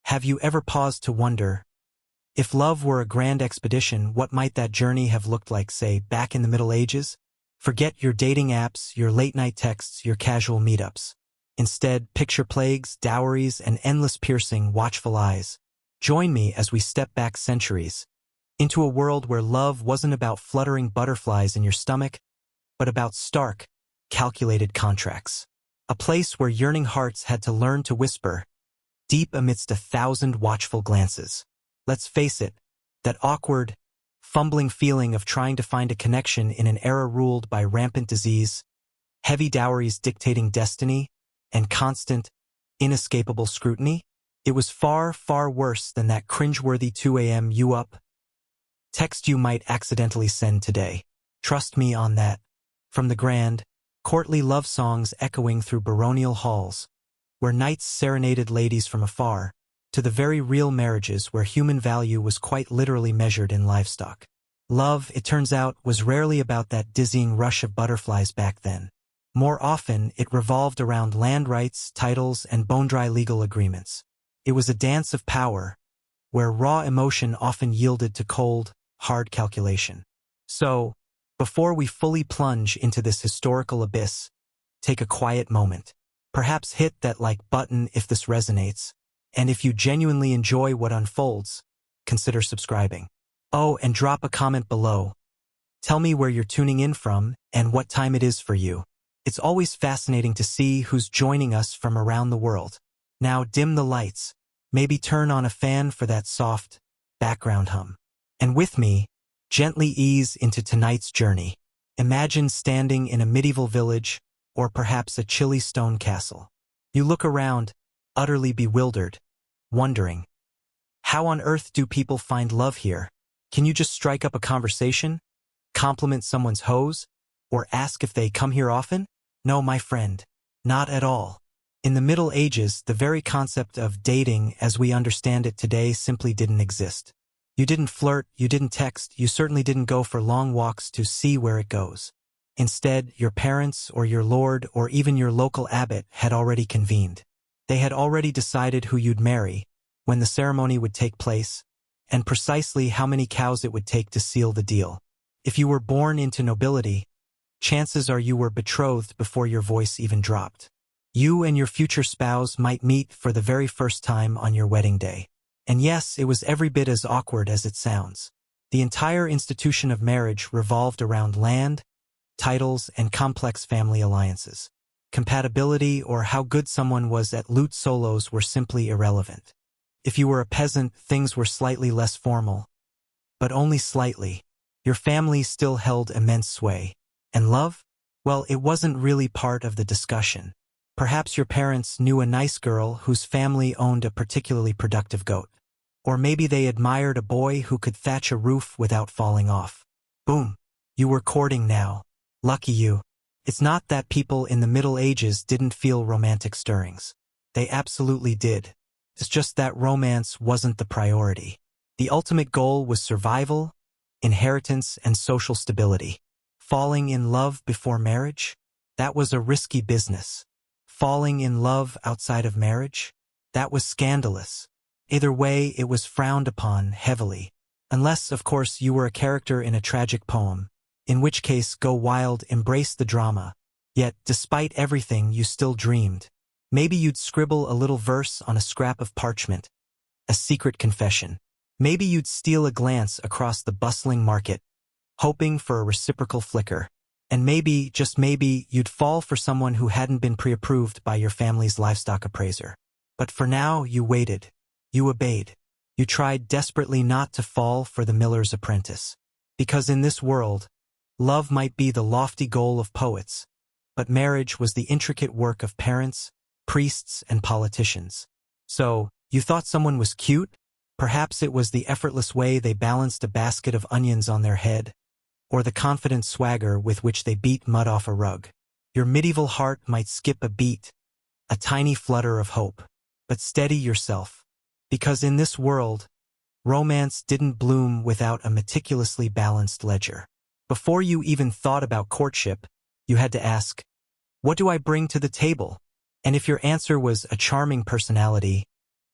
Have you ever paused to wonder, if love were a grand expedition, what might that journey have looked like, say, back in the Middle Ages? Forget your dating apps, your late-night texts, your casual meetups. Instead, picture plagues, dowries, and endless piercing, watchful eyes. Join me as we step back centuries, into a world where love wasn't about fluttering butterflies in your stomach, but about stark, calculated contracts. A place where yearning hearts had to learn to whisper, deep amidst 1,000 watchful glances. Let's face it, that awkward, fumbling feeling of trying to find a connection in an era ruled by rampant disease, heavy dowries dictating destiny, and constant, inescapable scrutiny? It was far, far worse than that cringeworthy 2 a.m. "you up?" text you might accidentally send today. Trust me on that. From the grand, courtly love songs echoing through baronial halls, where knights serenaded ladies from afar, to the very real marriages where human value was quite literally measured in livestock. Love, it turns out, was rarely about that dizzying rush of butterflies back then. More often, it revolved around land rights, titles, and bone-dry legal agreements. It was a dance of power, where raw emotion often yielded to cold, hard calculation. So, before we fully plunge into this historical abyss, take a quiet moment. Perhaps hit that like button if this resonates, and if you genuinely enjoy what unfolds, consider subscribing. Oh, and drop a comment below. Tell me where you're tuning in from and what time it is for you. It's always fascinating to see who's joining us from around the world. Now dim the lights, maybe turn on a fan for that soft, background hum. And with me, gently ease into tonight's journey. Imagine standing in a medieval village, or perhaps a chilly stone castle. You look around, utterly bewildered, wondering, how on earth do people find love here? Can you just strike up a conversation, compliment someone's hose, or ask if they come here often? No, my friend, not at all. In the Middle Ages, the very concept of dating as we understand it today simply didn't exist. You didn't flirt, you didn't text, you certainly didn't go for long walks to see where it goes. Instead, your parents or your lord or even your local abbot had already convened. They had already decided who you'd marry, when the ceremony would take place, and precisely how many cows it would take to seal the deal. If you were born into nobility, chances are you were betrothed before your voice even dropped. You and your future spouse might meet for the very first time on your wedding day. And yes, it was every bit as awkward as it sounds. The entire institution of marriage revolved around land, titles, and complex family alliances. Compatibility or how good someone was at lute solos were simply irrelevant. If you were a peasant, things were slightly less formal. But only slightly. Your family still held immense sway. And love? Well, it wasn't really part of the discussion. Perhaps your parents knew a nice girl whose family owned a particularly productive goat. Or maybe they admired a boy who could thatch a roof without falling off. Boom. You were courting now. Lucky you. It's not that people in the Middle Ages didn't feel romantic stirrings. They absolutely did. It's just that romance wasn't the priority. The ultimate goal was survival, inheritance, and social stability. Falling in love before marriage? That was a risky business. Falling in love outside of marriage? That was scandalous. Either way, it was frowned upon heavily. Unless, of course, you were a character in a tragic poem, in which case go wild, embrace the drama. Yet, despite everything, you still dreamed. Maybe you'd scribble a little verse on a scrap of parchment, a secret confession. Maybe you'd steal a glance across the bustling market, hoping for a reciprocal flicker. And maybe, just maybe, you'd fall for someone who hadn't been pre-approved by your family's livestock appraiser. But for now, you waited. You obeyed. You tried desperately not to fall for the miller's apprentice. Because in this world, love might be the lofty goal of poets, but marriage was the intricate work of parents, priests, and politicians. So, you thought someone was cute? Perhaps it was the effortless way they balanced a basket of onions on their head, or the confident swagger with which they beat mud off a rug. Your medieval heart might skip a beat, a tiny flutter of hope. But steady yourself, because in this world, romance didn't bloom without a meticulously balanced ledger. Before you even thought about courtship, you had to ask, what do I bring to the table? And if your answer was a charming personality,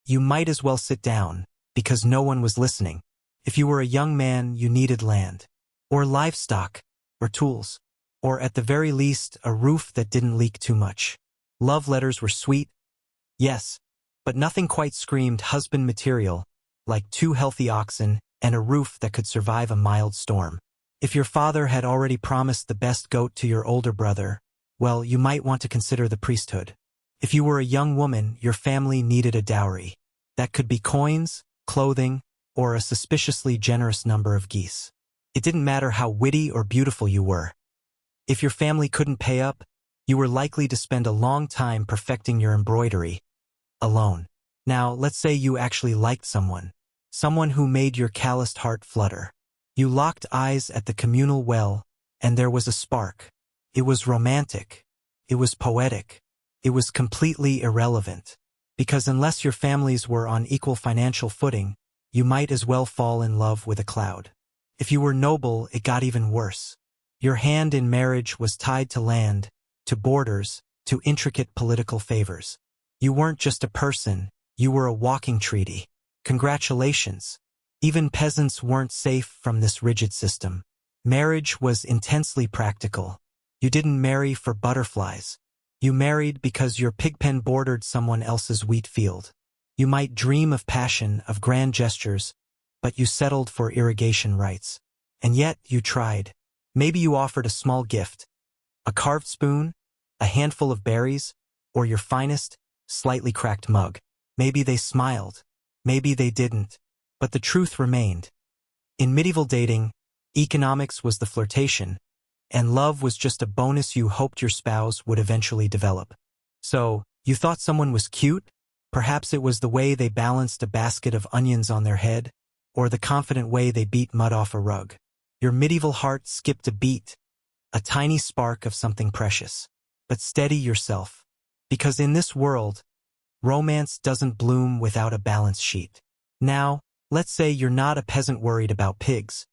you might as well sit down, because no one was listening. If you were a young man, you needed land, or livestock, or tools, or at the very least, a roof that didn't leak too much. Love letters were sweet, yes, but nothing quite screamed husband material, like 2 healthy oxen and a roof that could survive a mild storm. If your father had already promised the best goat to your older brother, well, you might want to consider the priesthood. If you were a young woman, your family needed a dowry. That could be coins, clothing, or a suspiciously generous number of geese. It didn't matter how witty or beautiful you were. If your family couldn't pay up, you were likely to spend a long time perfecting your embroidery, alone. Now, let's say you actually liked someone who made your calloused heart flutter. You locked eyes at the communal well, and there was a spark. It was romantic. It was poetic. It was completely irrelevant. Because unless your families were on equal financial footing, you might as well fall in love with a cloud. If you were noble, it got even worse. Your hand in marriage was tied to land, to borders, to intricate political favors. You weren't just a person, you were a walking treaty. Congratulations. Even peasants weren't safe from this rigid system. Marriage was intensely practical. You didn't marry for butterflies. You married because your pigpen bordered someone else's wheat field. You might dream of passion, of grand gestures, but you settled for irrigation rights. And yet, you tried. Maybe you offered a small gift. A carved spoon, a handful of berries, or your finest, slightly cracked mug. Maybe they smiled. Maybe they didn't. But the truth remained. In medieval dating, economics was the flirtation, and love was just a bonus you hoped your spouse would eventually develop. So, you thought someone was cute? Perhaps it was the way they balanced a basket of onions on their head, or the confident way they beat mud off a rug. Your medieval heart skipped a beat, a tiny spark of something precious. But steady yourself, because in this world, romance doesn't bloom without a balance sheet. Now, let's say you're not a peasant worried about pigs,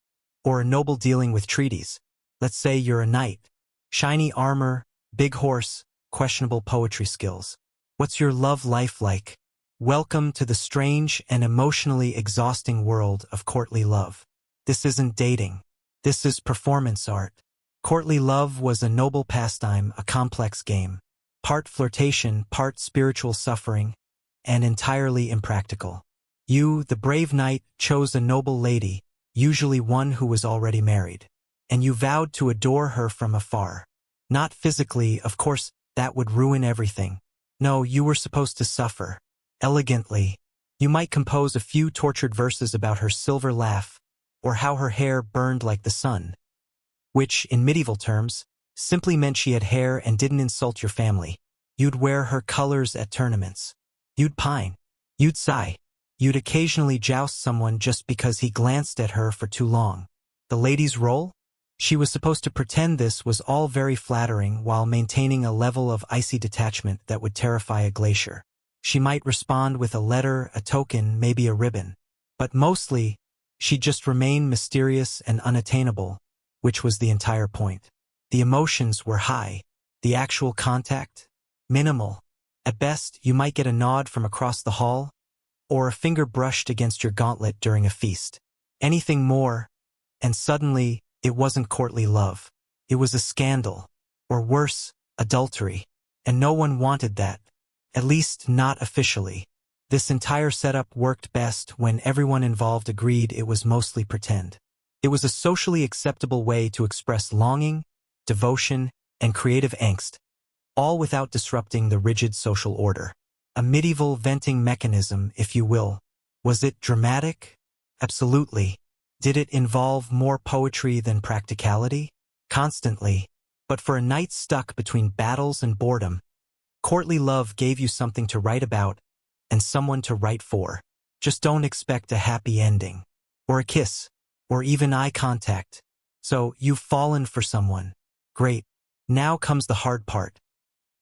or a noble dealing with treaties. Let's say you're a knight. Shiny armor, big horse, questionable poetry skills. What's your love life like? Welcome to the strange and emotionally exhausting world of courtly love. This isn't dating. This is performance art. Courtly love was a noble pastime, a complex game. Part flirtation, part spiritual suffering, and entirely impractical. You, the brave knight, chose a noble lady, usually one who was already married. And you vowed to adore her from afar. Not physically, of course, that would ruin everything. No, you were supposed to suffer. Elegantly. You might compose a few tortured verses about her silver laugh, or how her hair burned like the sun. Which, in medieval terms, simply meant she had hair and didn't insult your family. You'd wear her colors at tournaments. You'd pine. You'd sigh. You'd occasionally joust someone just because he glanced at her for too long. The lady's role? She was supposed to pretend this was all very flattering while maintaining a level of icy detachment that would terrify a glacier. She might respond with a letter, a token, maybe a ribbon. But mostly, she'd just remain mysterious and unattainable, which was the entire point. The emotions were high. The actual contact? Minimal. At best, you might get a nod from across the hall, or a finger brushed against your gauntlet during a feast. Anything more, and suddenly, it wasn't courtly love. It was a scandal. Or worse, adultery. And no one wanted that. At least not officially. This entire setup worked best when everyone involved agreed it was mostly pretend. It was a socially acceptable way to express longing, devotion, and creative angst, all without disrupting the rigid social order. A medieval venting mechanism, if you will. Was it dramatic? Absolutely. Did it involve more poetry than practicality? Constantly. But for a knight stuck between battles and boredom, courtly love gave you something to write about and someone to write for. Just don't expect a happy ending. Or a kiss. Or even eye contact. So, you've fallen for someone. Great. Now comes the hard part.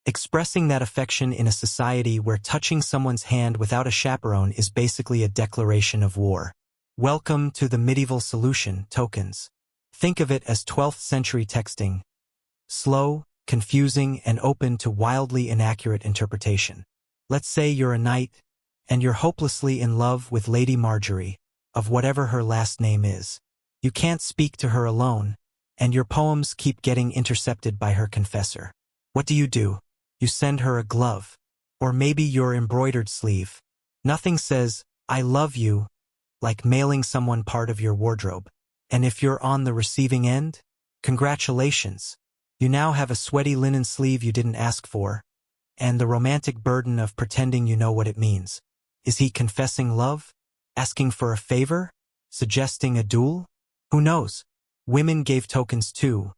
Expressing that affection in a society where touching someone's hand without a chaperone is basically a declaration of war. Welcome to the medieval solution, tokens. Think of it as 12th century texting. Slow, confusing, and open to wildly inaccurate interpretation. Let's say you're a knight, and you're hopelessly in love with Lady Marjorie, of whatever her last name is. You can't speak to her alone, and your poems keep getting intercepted by her confessor. What do? You send her a glove, or maybe your embroidered sleeve. Nothing says, "I love you," like mailing someone part of your wardrobe. And if you're on the receiving end, congratulations. You now have a sweaty linen sleeve you didn't ask for, and the romantic burden of pretending you know what it means. Is he confessing love? Asking for a favor? Suggesting a duel? Who knows? Women gave tokens too.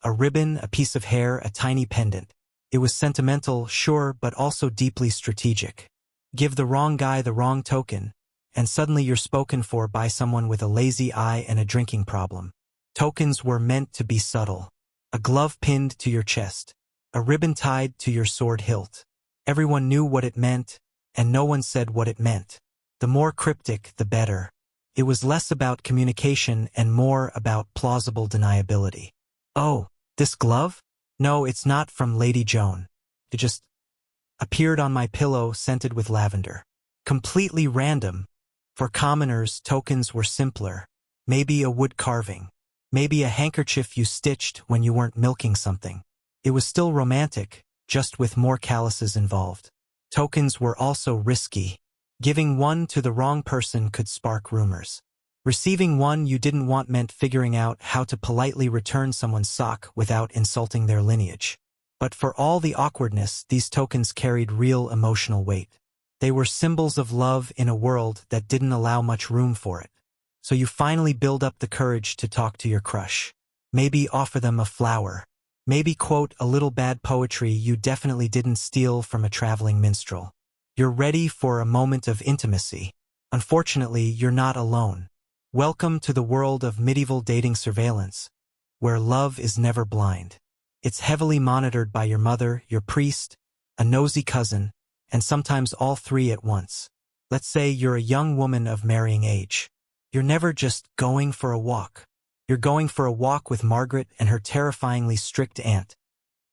A ribbon, a piece of hair, a tiny pendant. It was sentimental, sure, but also deeply strategic. Give the wrong guy the wrong token, and suddenly you're spoken for by someone with a lazy eye and a drinking problem. Tokens were meant to be subtle. A glove pinned to your chest. A ribbon tied to your sword hilt. Everyone knew what it meant, and no one said what it meant. The more cryptic, the better. It was less about communication and more about plausible deniability. Oh, this glove? No, it's not from Lady Joan. It just appeared on my pillow scented with lavender. Completely random. For commoners, tokens were simpler. Maybe a wood carving. Maybe a handkerchief you stitched when you weren't milking something. It was still romantic, just with more calluses involved. Tokens were also risky. Giving one to the wrong person could spark rumors. Receiving one you didn't want meant figuring out how to politely return someone's sock without insulting their lineage. But for all the awkwardness, these tokens carried real emotional weight. They were symbols of love in a world that didn't allow much room for it. So you finally build up the courage to talk to your crush. Maybe offer them a flower. Maybe quote a little bad poetry you definitely didn't steal from a traveling minstrel. You're ready for a moment of intimacy. Unfortunately, you're not alone. Welcome to the world of medieval dating surveillance, where love is never blind. It's heavily monitored by your mother, your priest, a nosy cousin, and sometimes all three at once. Let's say you're a young woman of marrying age. You're never just going for a walk. You're going for a walk with Margaret and her terrifyingly strict aunt,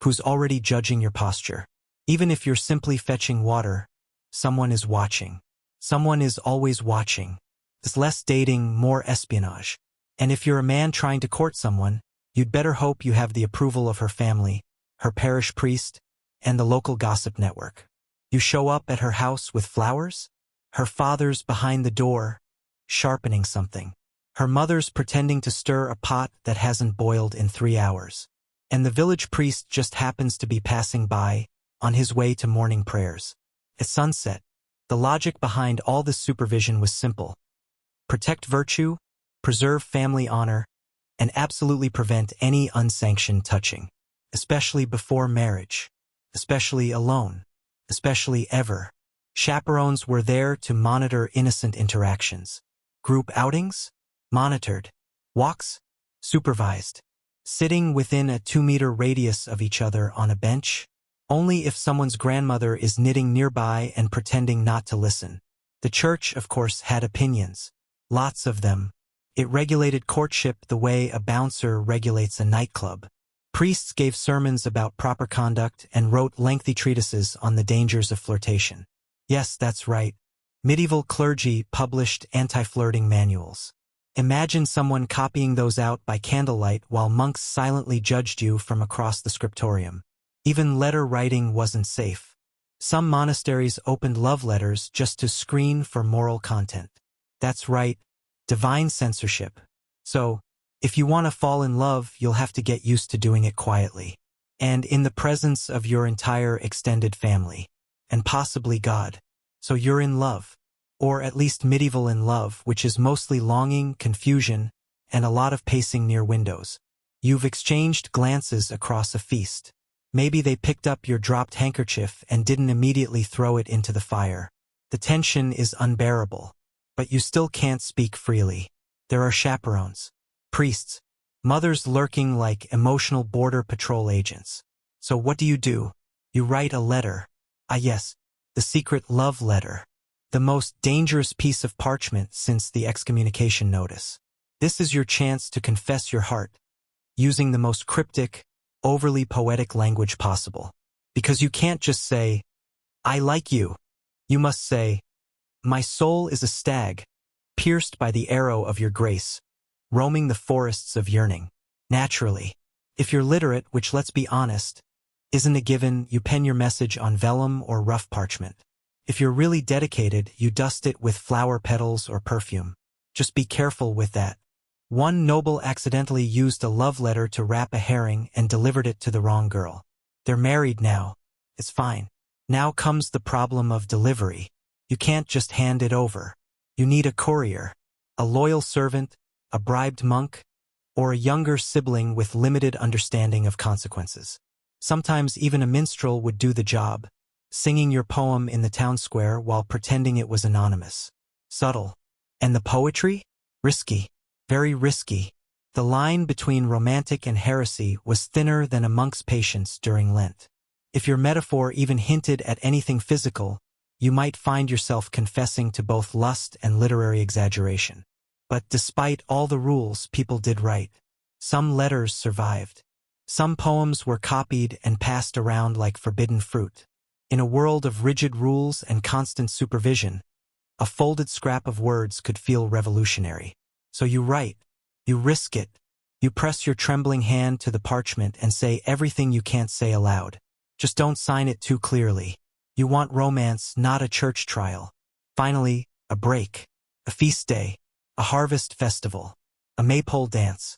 who's already judging your posture. Even if you're simply fetching water, someone is watching. Someone is always watching. It's less dating, more espionage. And if you're a man trying to court someone, you'd better hope you have the approval of her family, her parish priest, and the local gossip network. You show up at her house with flowers? Her father's behind the door, sharpening something. Her mother's pretending to stir a pot that hasn't boiled in 3 hours. And the village priest just happens to be passing by, on his way to morning prayers. At sunset, the logic behind all this supervision was simple. Protect virtue, preserve family honor, and absolutely prevent any unsanctioned touching. Especially before marriage. Especially alone. Especially ever. Chaperones were there to monitor innocent interactions. Group outings? Monitored. Walks? Supervised. Sitting within a 2-meter radius of each other on a bench? Only if someone's grandmother is knitting nearby and pretending not to listen. The church, of course, had opinions. Lots of them. It regulated courtship the way a bouncer regulates a nightclub. Priests gave sermons about proper conduct and wrote lengthy treatises on the dangers of flirtation. Yes, that's right. Medieval clergy published anti-flirting manuals. Imagine someone copying those out by candlelight while monks silently judged you from across the scriptorium. Even letter writing wasn't safe. Some monasteries opened love letters just to screen for moral content. That's right, divine censorship. So, if you want to fall in love, you'll have to get used to doing it quietly. And in the presence of your entire extended family. And possibly God. So you're in love. Or at least medieval in love, which is mostly longing, confusion, and a lot of pacing near windows. You've exchanged glances across a feast. Maybe they picked up your dropped handkerchief and didn't immediately throw it into the fire. The tension is unbearable. But you still can't speak freely. There are chaperones, priests, mothers lurking like emotional border patrol agents. So what do? You write a letter. Ah yes, the secret love letter. The most dangerous piece of parchment since the excommunication notice. This is your chance to confess your heart, using the most cryptic, overly poetic language possible. Because you can't just say, "I like you." You must say, My soul is a stag, pierced by the arrow of your grace, roaming the forests of yearning. Naturally. If you're literate, which let's be honest, isn't a given, you pen your message on vellum or rough parchment. If you're really dedicated, you dust it with flower petals or perfume. Just be careful with that. One noble accidentally used a love letter to wrap a herring and delivered it to the wrong girl. They're married now. It's fine. Now comes the problem of delivery. You can't just hand it over. You need a courier, a loyal servant, a bribed monk, or a younger sibling with limited understanding of consequences. Sometimes even a minstrel would do the job, singing your poem in the town square while pretending it was anonymous. Subtle. And the poetry? Risky. Very risky. The line between romantic and heresy was thinner than a monk's patience during Lent. If your metaphor even hinted at anything physical, you might find yourself confessing to both lust and literary exaggeration. But despite all the rules, people did write. Some letters survived. Some poems were copied and passed around like forbidden fruit. In a world of rigid rules and constant supervision, a folded scrap of words could feel revolutionary. So you write. You risk it. You press your trembling hand to the parchment and say everything you can't say aloud. Just don't sign it too clearly. You want romance, not a church trial. Finally, a break. A feast day. A harvest festival. A maypole dance.